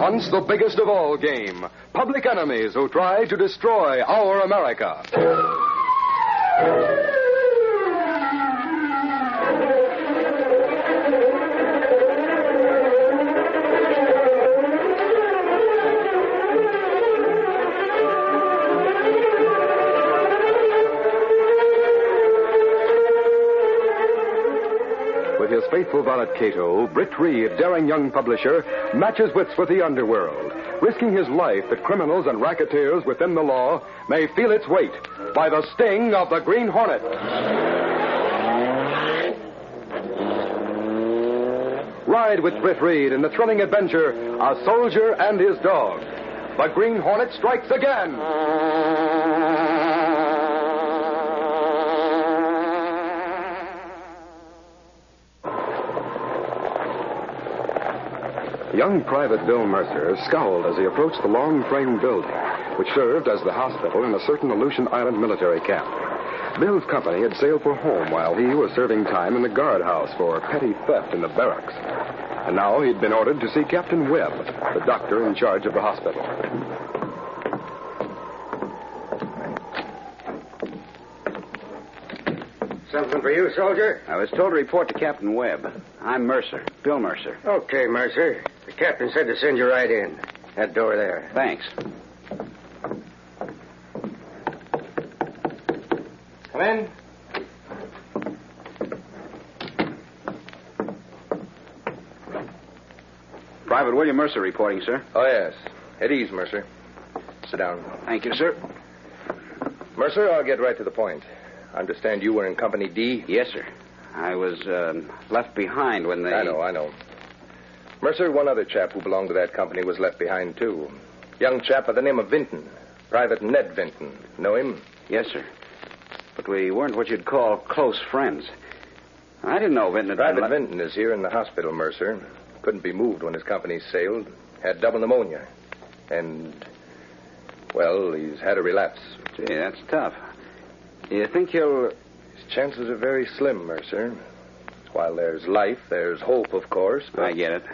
hunts the biggest of all game, public enemies who try to destroy our America. His faithful valet Kato, Britt Reid, daring young publisher, matches wits with the underworld, risking his life that criminals and racketeers within the law may feel its weight by the sting of the Green Hornet. Ride with Britt Reid in the thrilling adventure, A Soldier and His Dog. The Green Hornet strikes again. Young Private Bill Mercer scowled as he approached the long-frame building, which served as the hospital in a certain Aleutian Island military camp. Bill's company had sailed for home while he was serving time in the guardhouse for petty theft in the barracks. And now he'd been ordered to see Captain Webb, the doctor in charge of the hospital. Something for you, soldier? I was told to report to Captain Webb. I'm Mercer, Bill Mercer. Okay, Mercer. The captain said to send you right in. That door there. Thanks. Come in. Private William Mercer reporting, sir. Oh, yes. At ease, Mercer. Sit down. Thank you, sir. Mercer, I'll get right to the point. I understand you were in Company D? Yes, sir. I was left behind when they... I know. Mercer, one other chap who belonged to that company was left behind, too. Young chap by the name of Vinton. Private Ned Vinton. Know him? Yes, sir. But we weren't what you'd call close friends. I didn't know Vinton had... Private Vinton is here in the hospital, Mercer. Couldn't be moved when his company sailed. Had double pneumonia. And, well, he's had a relapse. Gee, that's tough. You think he'll... His chances are very slim, Mercer. While there's life, there's hope, of course. But... I get it.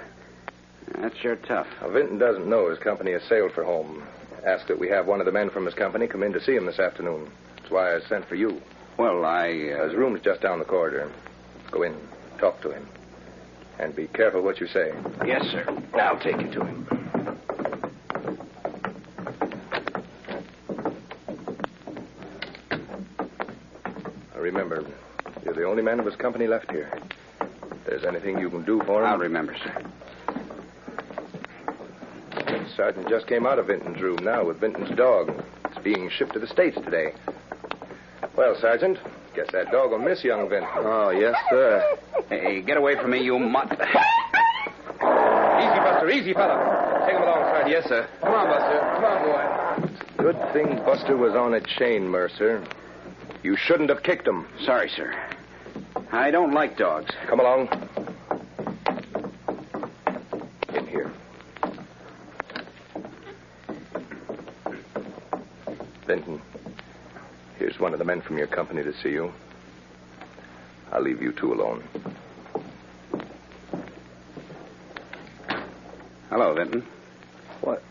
That's sure tough. Now, Vinton doesn't know his company has sailed for home. Asked that we have one of the men from his company come in to see him this afternoon. That's why I sent for you. Well, His room's just down the corridor. Go in, talk to him. And be careful what you say. Yes, sir. I'll take you to him. Remember, you're the only man of his company left here. If there's anything you can do for him... I'll remember, sir. The sergeant just came out of Vinton's room now with Vinton's dog. It's being shipped to the States today. Well, Sergeant, guess that dog will miss young Vinton. Oh, yes, sir. Hey, get away from me, you mutt. Easy, Buster. Easy, fella. Take him along, Sergeant. Yes, sir. Come on, Buster. Come on, boy. Good thing Buster was on a chain, Mercer. You shouldn't have kicked him. Sorry, sir. I don't like dogs. Come along. In here. Vinton, here's one of the men from your company to see you. I'll leave you two alone. Hello, Vinton. What?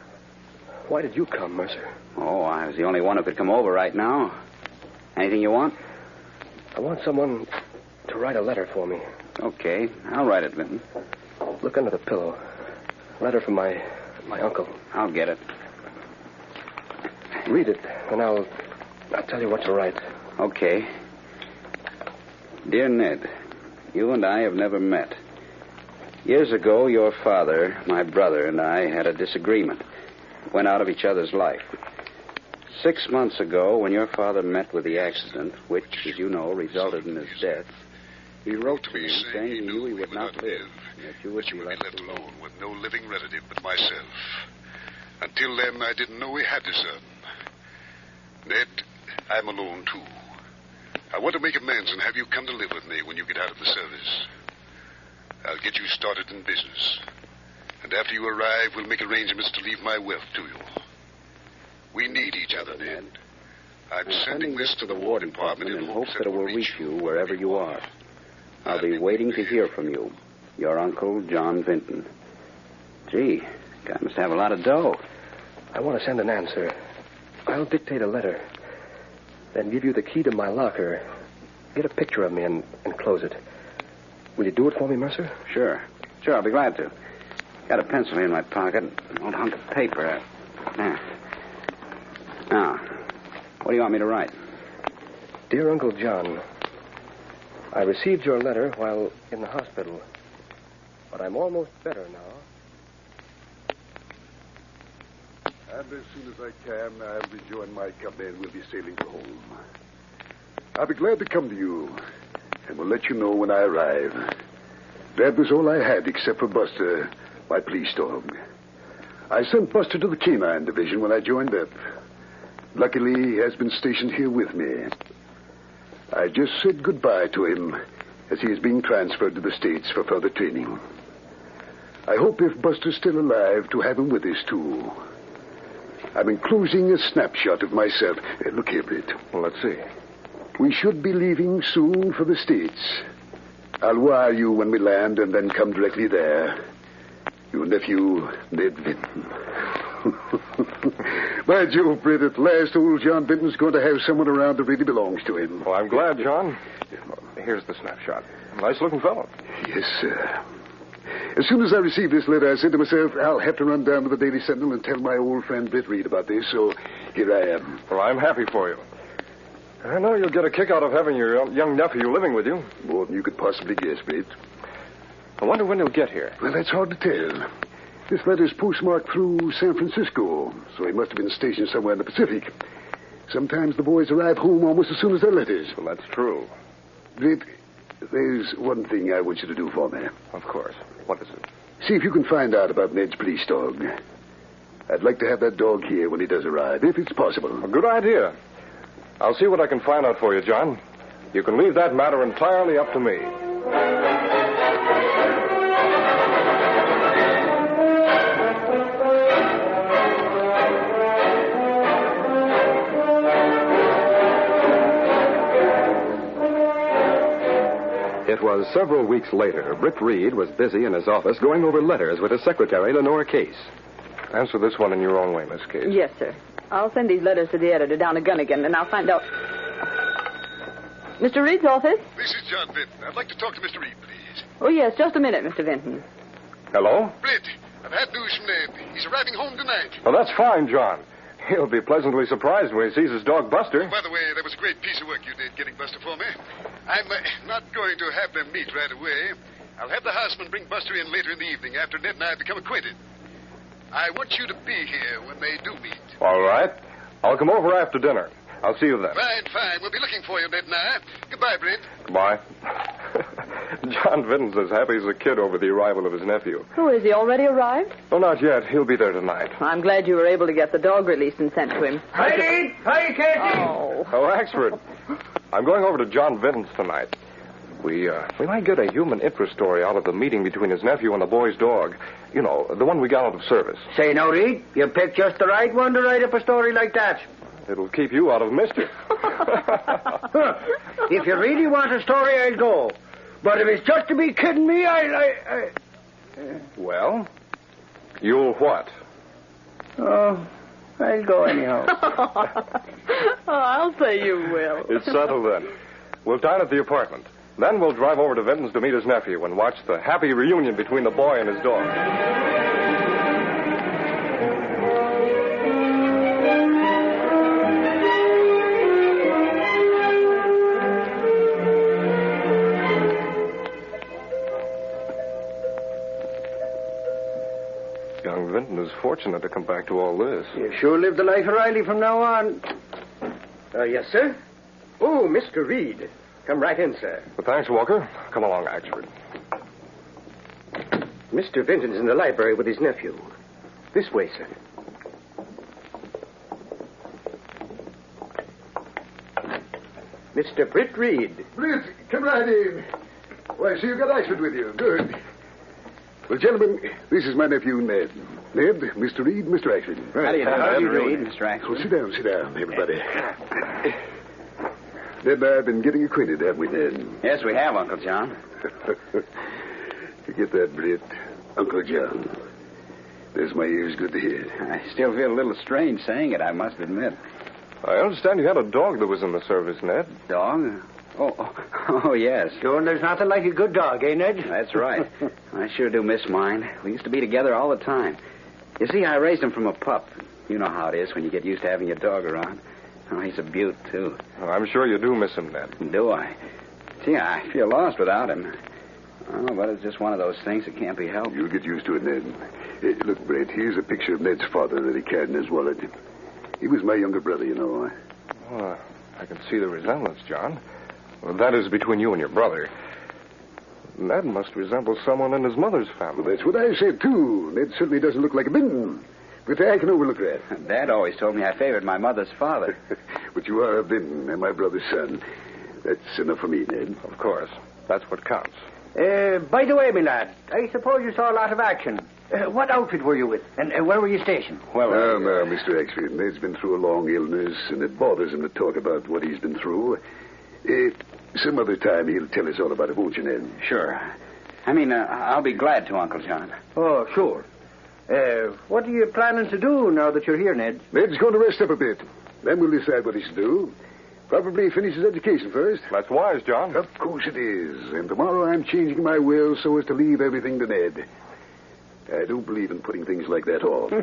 Why did you come, Mercer? Oh, I was the only one who could come over right now. Anything you want? I want someone to write a letter for me. Okay, I'll write it, Vinton. Look under the pillow. A letter from my uncle. I'll get it. Read it, and I'll tell you what to write. Okay. Dear Ned, you and I have never met. Years ago, your father, my brother, and I had a disagreement. Went out of each other's life. 6 months ago, when your father met with the accident, which, as you know, resulted in his death, he wrote to me saying he knew he would not live, and that you would be left alone with no living relative but myself. Until then, I didn't know we had a son. Ned, I'm alone, too. I want to make amends and have you come to live with me when you get out of the service. I'll get you started in business. And after you arrive, we'll make arrangements to leave my wealth to you. We need each other, Ned. I'm sending this to the War Department in hopes that it will reach you wherever you are. I'll be waiting to hear from you. Your Uncle, John Vinton. Gee, Guy must have a lot of dough. I want to send an answer. I'll dictate a letter, then give you the key to my locker. Get a picture of me and close it. Will you do it for me, Mercer? Sure, I'll be glad to. Got a pencil here in my pocket. An old hunk of paper. There. Now, what do you want me to write? Dear Uncle John, I received your letter while in the hospital, but I'm almost better now. And as soon as I can, I'll rejoin my company and we'll be sailing for home. I'll be glad to come to you, and will let you know when I arrive. That was all I had except for Buster, my police dog. I sent Buster to the canine division when I joined up. Luckily, he has been stationed here with me. I just said goodbye to him as he is being transferred to the States for further training. I hope, if Buster's still alive, to have him with us, too. I'm enclosing a snapshot of myself. Look here, Britt. Well, let's see. We should be leaving soon for the States. I'll wire you when we land and then come directly there. Your nephew, Ned Vinton. By Jove, Britt, at last old John Vinton's going to have someone around that really belongs to him. Well, I'm glad, John. Here's the snapshot. Nice-looking fellow. Yes, sir. As soon as I received this letter, I said to myself, I'll have to run down to the Daily Sentinel and tell my old friend Britt Reid about this, so here I am. Well, I'm happy for you. I know you'll get a kick out of having your young nephew living with you. More than you could possibly guess, Britt. I wonder when he'll get here. Well, that's hard to tell. This letter's postmarked through San Francisco, so he must have been stationed somewhere in the Pacific. Sometimes the boys arrive home almost as soon as their letters. Well, that's true. Britt, there's one thing I want you to do for me. Of course. What is it? See if you can find out about Ned's police dog. I'd like to have that dog here when he does arrive, if it's possible. A good idea. I'll see what I can find out for you, John. You can leave that matter entirely up to me. It was several weeks later. Britt Reid was busy in his office going over letters with his secretary, Lenore Case. Answer this one in your own way, Miss Case. Yes, sir. I'll send these letters to the editor down at Gunnigan, and I'll find out. Mr. Reed's office? This is John Vinton. I'd like to talk to Mr. Reid, please. Oh, yes, just a minute, Mr. Vinton. Hello? Britt, I've had news from Ned. He's arriving home tonight. Well, that's fine, John. He'll be pleasantly surprised when he sees his dog, Buster. Oh, by the way, that was a great piece of work you did getting Buster for me. I'm not going to have them meet right away. I'll have the houseman bring Buster in later in the evening after Ned and I have become acquainted. I want you to be here when they do meet. All right. I'll come over after dinner. I'll see you then. Fine. We'll be looking for you, Ned and I. Goodbye, Britt. Goodbye. John Vinton's as happy as a kid over the arrival of his nephew. Oh, has he already arrived? Oh, not yet. He'll be there tonight. I'm glad you were able to get the dog released and sent to him. Hi, Casey. Oh. Oh, Axford. I'm going over to John Vinton's tonight. We might get a human interest story out of the meeting between his nephew and the boy's dog. You know, the one we got out of service. Say, now, Reed, you picked just the right one to write up a story like that. It'll keep you out of mischief. If you really want a story, I'll go. But if it's just to be kidding me, I... Well, you'll what? Oh, I'll go anyhow. I'll say you will. It's settled then. We'll dine at the apartment. Then we'll drive over to Vinton's to meet his nephew and watch the happy reunion between the boy and his dog. Young Vinton is fortunate to come back to all this. You sure live the life of Riley from now on. Yes, sir? Oh, Mr. Reed. Come right in, sir. Well, thanks, Walker. Come along, Axford. Mr. Vinton's in the library with his nephew. This way, sir. Mr. Britt Reid. Britt, come right in. Why, so you got Axford with you. Good. Well, gentlemen, this is my nephew, Ned. Ned, Mr. Reid, Mr. Axford. How do you do, How do you do? Mr. Axford? Well, sit down, everybody. Ned and I have been getting acquainted, haven't we, Ned? Yes, we have, Uncle John. You get that, Britt? Uncle John. There's my ears good to hear. I still feel a little strange saying it, I must admit. I understand you had a dog that was in the service, Ned. Dog? Oh, yes. Sure, there's nothing like a good dog, eh, Ned? That's right. I sure do miss mine. We used to be together all the time. You see, I raised him from a pup. You know how it is when you get used to having your dog around. Oh, he's a beaut, too. Well, I'm sure you do miss him, Ned. Do I? Gee, I feel lost without him. Oh, but it's just one of those things that can't be helped. You'll get used to it, Ned. Hey, look, Brett, here's a picture of Ned's father that he carried in his wallet. He was my younger brother, you know. Oh, I can see the resemblance, John. Well, that is between you and your brother. Ned must resemble someone in his mother's family. Well, that's what I said, too. Ned certainly doesn't look like a Benton. But I can overlook that. Dad always told me I favored my mother's father. But you are a Benton and my brother's son. That's enough for me, Ned. Of course. That's what counts. By the way, my lad, I suppose you saw a lot of action. What outfit were you with? And where were you stationed? Well, now, Mr. Axford, Ned's been through a long illness, and it bothers him to talk about what he's been through. Some other time he'll tell us all about it, won't you, Ned? Sure. I mean, I'll be glad to, Uncle John. Oh, sure. What are you planning to do now that you're here, Ned? Ned's going to rest up a bit. Then we'll decide what he's to do. Probably finish his education first. That's wise, John. Of course it is. And tomorrow I'm changing my will so as to leave everything to Ned. I don't believe in putting things like that off.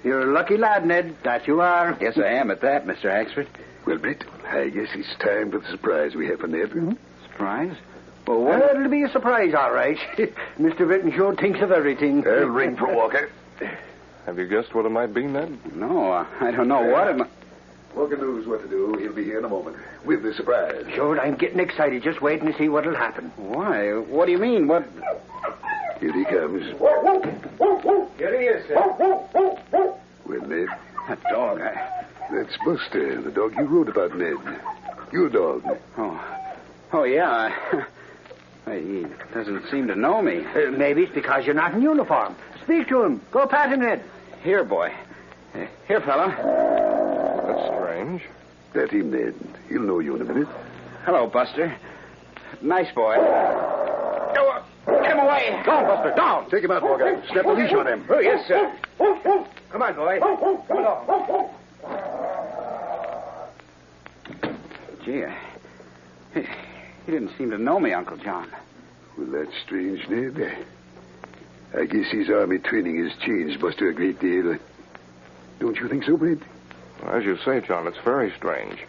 You're a lucky lad, Ned. That you are. Yes, I am at that, Mr. Axford. Well, Britt, I guess it's time for the surprise we have for Ned. Surprise? Well, it'll be a surprise, all right. Mr. Vinton sure thinks of everything. I'll ring for Walker. Have you guessed what it might be, Ned? No, I don't know what it might... Walker knows what to do. He'll be here in a moment with the surprise. Sure, I'm getting excited just waiting to see what'll happen. Why? What do you mean? What... Here he comes. Here he is, sir. Well, Ned, That dog, that's Buster, the dog you wrote about, Ned. Your dog. Oh, yeah. He doesn't seem to know me. Maybe it's because you're not in uniform. Speak to him. Go pat him, Ned. Here, boy. Here, fella. That's strange. That him, Ned. He'll know you in a minute. Hello, Buster. Nice boy. Get him away. Down, Buster, down. Take him out, Walker. Snap a leash on him. Oh, yes, sir. Come on, boy. Come along. Gee, he didn't seem to know me, Uncle John. Well, that's strange, Ned. I guess his army training has changed Buster a great deal. Don't you think so, Britt? As you say, John, it's very strange.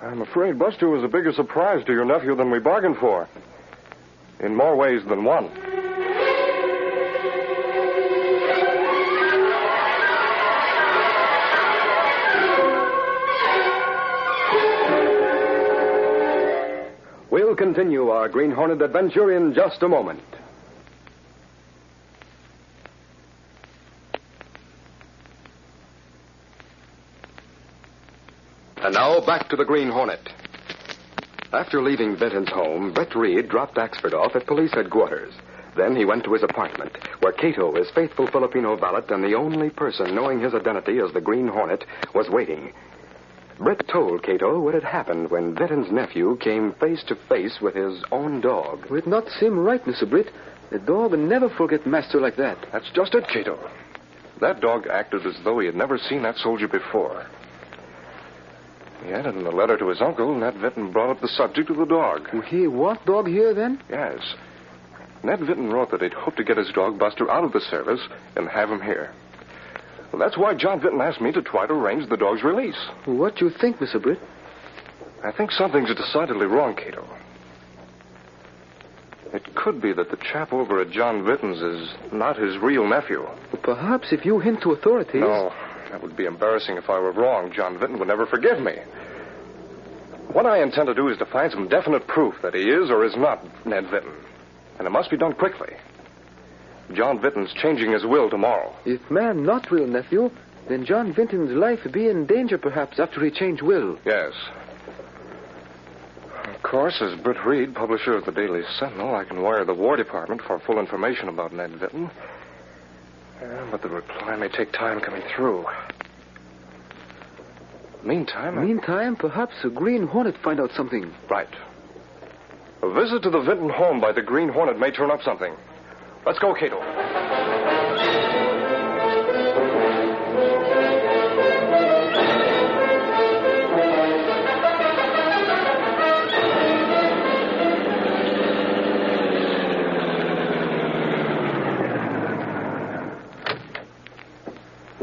I'm afraid Buster was a bigger surprise to your nephew than we bargained for. In more ways than one. We'll continue our Green Hornet adventure in just a moment. And now, back to the Green Hornet. After leaving Benton's home, Britt Reid dropped Axford off at police headquarters. Then he went to his apartment, where Kato, his faithful Filipino valet and the only person knowing his identity as the Green Hornet, was waiting. Britt told Kato what had happened when Benton's nephew came face to face with his own dog. It not seem right, Mr. Britt. The dog never forget master like that. That's just it, Kato. That dog acted as though he had never seen that soldier before. He added in a letter to his uncle, Ned Vinton brought up the subject of the dog. He what dog here, then? Yes. Ned Vinton wrote that he'd hoped to get his dog Buster out of the service and have him here. Well, that's why John Vinton asked me to try to arrange the dog's release. What you think, Mr. Britt? I think something's decidedly wrong, Kato. It could be that the chap over at John Vinton's is not his real nephew. Well, perhaps if you hint to authorities... No, that would be embarrassing if I were wrong. John Vinton would never forgive me. What I intend to do is to find some definite proof that he is or is not Ned Vinton. And it must be done quickly. John Vinton's changing his will tomorrow. If man not real nephew, then John Vinton's life be in danger perhaps after he change will. Yes. Of course, as Britt Reid, publisher of the Daily Sentinel, I can wire the War Department for full information about Ned Vinton. But the reply may take time coming through. Meantime, perhaps a Green Hornet find out something. Right. A visit to the Vinton home by the Green Hornet may turn up something. Let's go, Kato.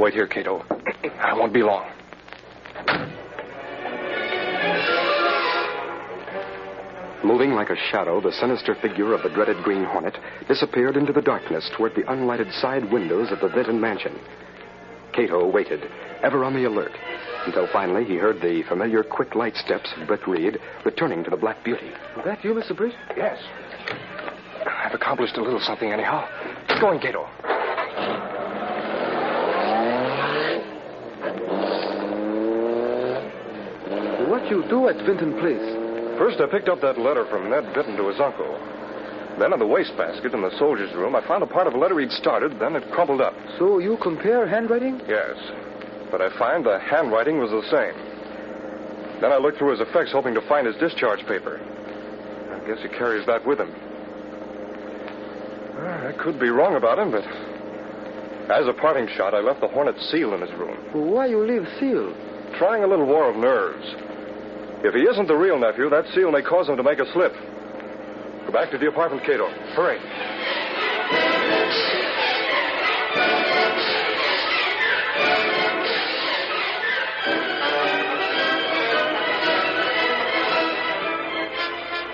wait here, Kato. I won't be long. Moving like a shadow, the sinister figure of the dreaded Green Hornet disappeared into the darkness toward the unlighted side windows of the Vinton mansion. Kato waited, ever on the alert, until finally he heard the familiar quick light steps of Britt Reid returning to the Black Beauty. Was that you, Mr. Britt? Yes. I've accomplished a little something anyhow. Get going, Kato. What you do at Vinton Place? First, I picked up that letter from Ned Vinton to his uncle. Then in the wastebasket in the soldiers' room, I found a part of a letter he'd started, then it crumpled up. So you compare handwriting? Yes. But I find the handwriting was the same. Then I looked through his effects, hoping to find his discharge paper. I guess he carries that with him. I could be wrong about him, but as a parting shot, I left the Hornet seal in his room. Why you leave seal? Trying a little war of nerves. If he isn't the real nephew, that seal may cause him to make a slip. Go back to the apartment, Kato. Hurry.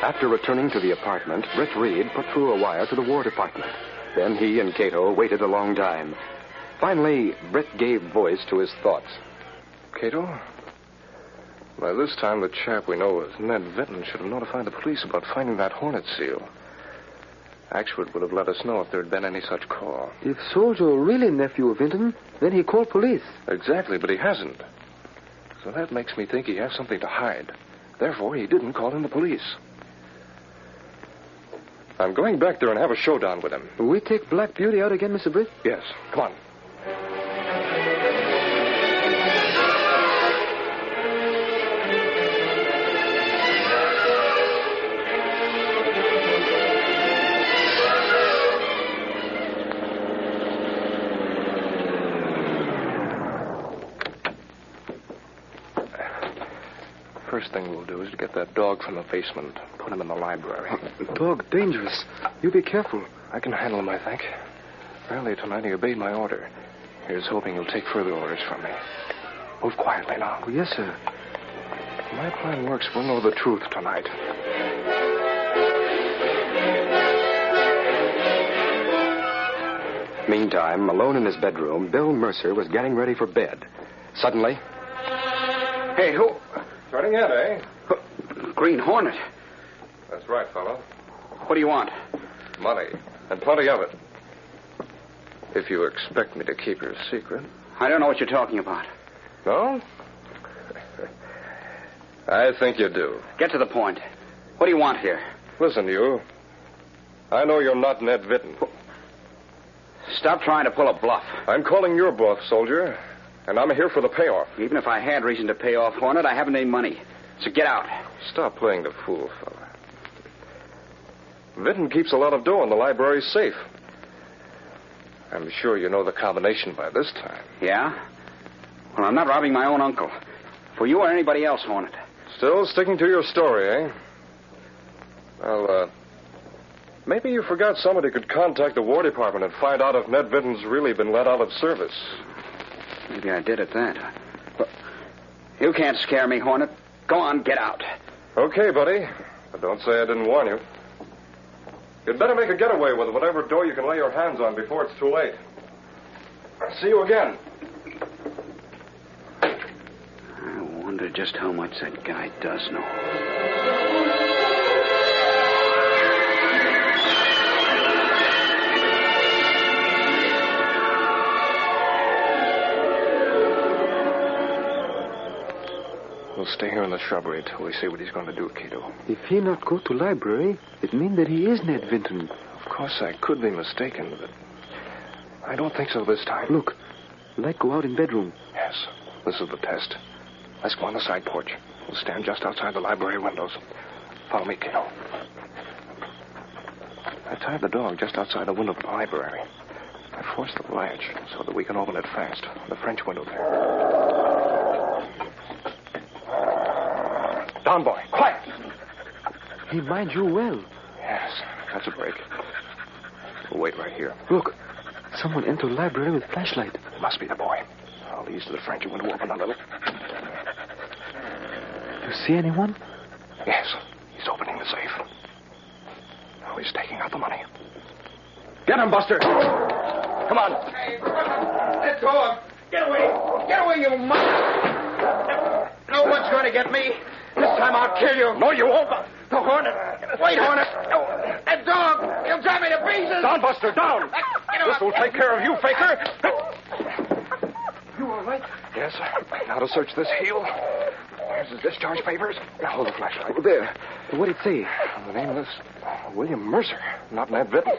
After returning to the apartment, Britt Reid put through a wire to the War Department. Then he and Kato waited a long time. Finally, Britt gave voice to his thoughts. Kato? By this time, the chap we know as Ned Vinton should have notified the police about finding that Hornet seal. Axford would have let us know if there had been any such call. If Soldier really nephew of Vinton, then he called police. Exactly, but he hasn't. So that makes me think he has something to hide. Therefore, he didn't call in the police. I'm going back there and have a showdown with him. Will we take Black Beauty out again, Mr. Britt? Yes. Come on. First thing we'll do is to get that dog from the basement, put him in the library. Dog dangerous. You be careful. I can handle him, I think. Earlier tonight he obeyed my order. Here's hoping he'll take further orders from me. Move quietly now. Oh, yes, sir. If my plan works, we'll know the truth tonight. Meantime, alone in his bedroom, Bill Mercer was getting ready for bed. Suddenly... Hey, who? Turning in, eh? Green Hornet. That's right, fellow. What do you want? Money, and plenty of it. If you expect me to keep your secret. I don't know what you're talking about. No? I think you do. Get to the point. What do you want here? Listen, you. I know you're not Ned Vinton. Stop trying to pull a bluff. I'm calling your bluff, soldier. And I'm here for the payoff. Even if I had reason to pay off Hornet, I haven't any money. So get out. Stop playing the fool, fella. Vinton keeps a lot of dough in the library's safe. I'm sure you know the combination by this time. Yeah? Well, I'm not robbing my own uncle. For you or anybody else, Hornet. Still sticking to your story, eh? Well, maybe you forgot somebody could contact the War Department and find out if Ned Vinton's really been let out of service. Maybe I did at that. But you can't scare me, Hornet. Go on, get out. Okay, buddy. But don't say I didn't warn you. You'd better make a getaway with whatever dough you can lay your hands on before it's too late. I'll see you again. I wonder just how much that guy does know. We'll stay here in the shrubbery till we see what he's going to do, Kato. If he not go to library, it mean that he is Ned Vinton. Of course, I could be mistaken, but I don't think so this time. Look, light go out in bedroom. Yes, this is the test. Let's go on the side porch. We'll stand just outside the library windows. Follow me, Kato. I tied the dog just outside the window of the library. I forced the latch so that we can open it fast. The French window there. Down, boy. Quiet. He mind you well. Yes, that's a break. We'll wait right here. Look, someone enter library with flashlight. Must be the boy. keys to the Frankie window open a little. You see anyone? Yes. He's opening the safe. Now he's taking out the money. Get him, Buster! Come on. Hey, let go of him. Get away. Get away, you mother. No one's going to get me. This time I'll kill you. No, you won't. The Hornet. Wait, Hornet. No, that dog. He'll drive me to pieces. Down, Buster, down. This will take care of you, faker. You all right? Yes, now to search this heel. There's his discharge papers. Now, hold the flashlight. There. What did it say? The name of this, William Mercer, not Ned Vinton.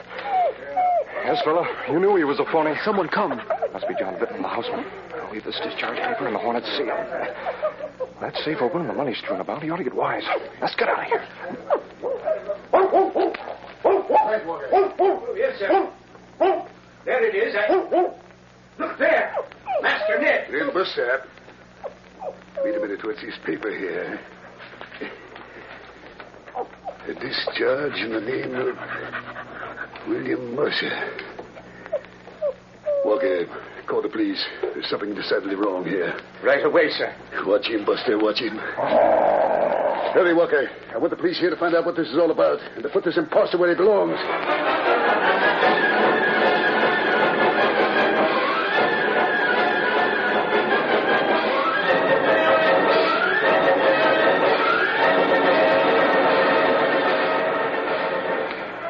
Yes, fella, you knew he was a phony. Someone come. Must be John Vinton, the houseman. I'll leave this discharge paper and the Hornet's seal. That safe open and the money strewn about. He ought to get wise. Let's get out of here. Yes, sir. There it is. Look there. Master Ned. Real Buster. Wait a minute. What's this paper here? A discharge in the name of William Mercer. Walker, call the police. There's something decidedly wrong here. Right away, sir. Watch him, Buster. Watch him. Hurry, Walker. I want the police here to find out what this is all about and to put this imposter where he belongs.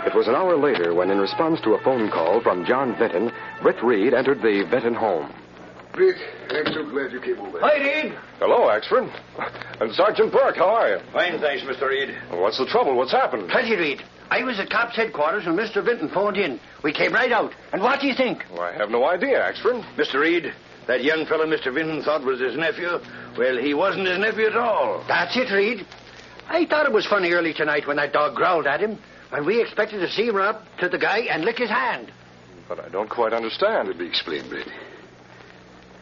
It was an hour later when, in response to a phone call from John Vinton, Britt Reid entered the Vinton home. Britt, I'm so glad you came over. Hi, Reid. Hello, Axford. And Sergeant Burke, how are you? Fine, thanks, Mr. Reid. Well, what's the trouble? What's happened? Plenty, Reid. I was at cops' headquarters when Mr. Vinton phoned in. We came right out. And what do you think? Well, I have no idea, Axford. Mr. Reid, that young fellow Mr. Vinton thought was his nephew, well, he wasn't his nephew at all. That's it, Reid. I thought it was funny early tonight when that dog growled at him. And we expected to see him run up to the guy and lick his hand. But I don't quite understand. Let me explain, Britt.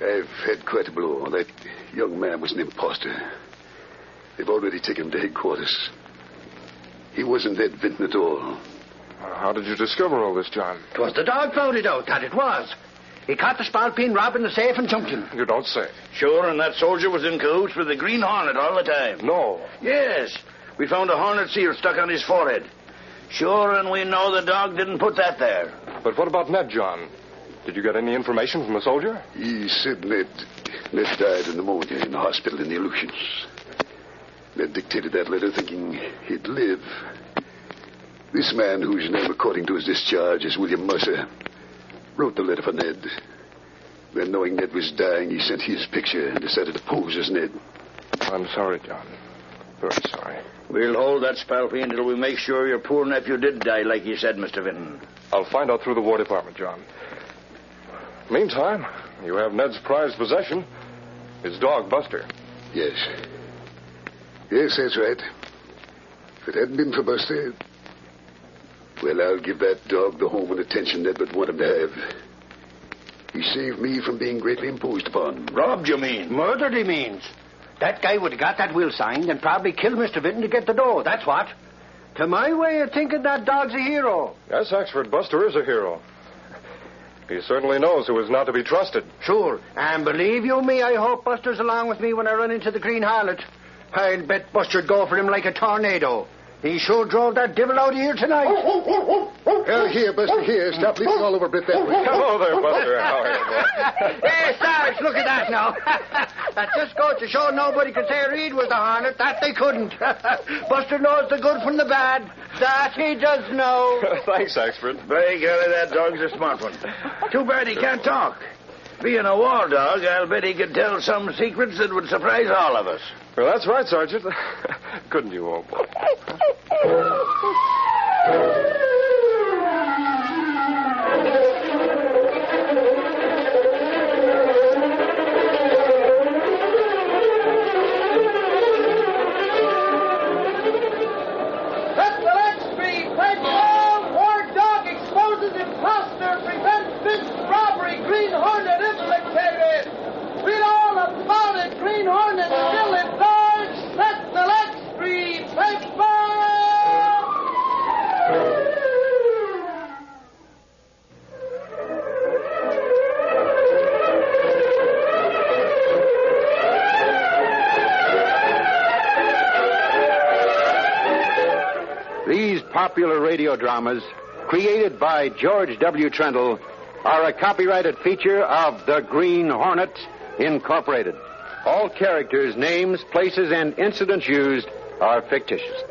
I've had quite a blow. That young man was an imposter. They've already taken him to headquarters. He wasn't Ned Vinton at all. How did you discover all this, John? 'Twas the dog found it out, that it was. He caught the spalpeen robbing the safe and jumped him. You don't say. Sure, and that soldier was in cahoots with the Green Hornet all the time. No. Yes. We found a hornet seal stuck on his forehead. Sure, and we know the dog didn't put that there. But what about Ned, John? Did you get any information from the soldier? He said Ned died of pneumonia in the hospital in the Aleutians. Ned dictated that letter thinking he'd live. This man, whose name, according to his discharge, is William Mercer, wrote the letter for Ned. Then, knowing Ned was dying, he sent his picture and decided to pose as Ned. I'm sorry, John. Very sorry. We'll hold that spalpeen until we make sure your poor nephew did die, like you said, Mr. Vinton. I'll find out through the War Department, John. Meantime, you have Ned's prized possession, his dog, Buster. Yes. Yes, that's right. If it hadn't been for Buster, well, I'll give that dog the home and attention Ned would want him to have. He saved me from being greatly imposed upon. Robbed, you mean? Murdered, he means. That guy would have got that will signed and probably killed Mr. Vinton to get the dough, that's what. To my way of thinking, that dog's a hero. Yes, Axford, Buster is a hero. He certainly knows who is not to be trusted. Sure. And believe you me, I hope Buster's along with me when I run into the Green Hornet. I'll bet Buster'd go for him like a tornado. He sure drove that devil out of here tonight. Here, Buster, here. Stop leaping all over Britt that way. Hello there, Buster. How are you, boy? Hey, Sarge, look at that now. That just goes to show nobody could say Reid was the Hornet. That they couldn't. Buster knows the good from the bad. That he does know. Thanks, Axford. By golly, that dog's a smart one. Too bad he can't talk. Being a war dog, I'll bet he could tell some secrets that would surprise all of us. Well, that's right, Sergeant. Couldn't you, old boy? Green Hornet implicated. Read all about it. Green Hornet still in charge. Sentinel Street. Paper! popular radio dramas created by George W. Trendle are a copyrighted feature of the Green Hornet, Incorporated. All characters, names, places, and incidents used are fictitious.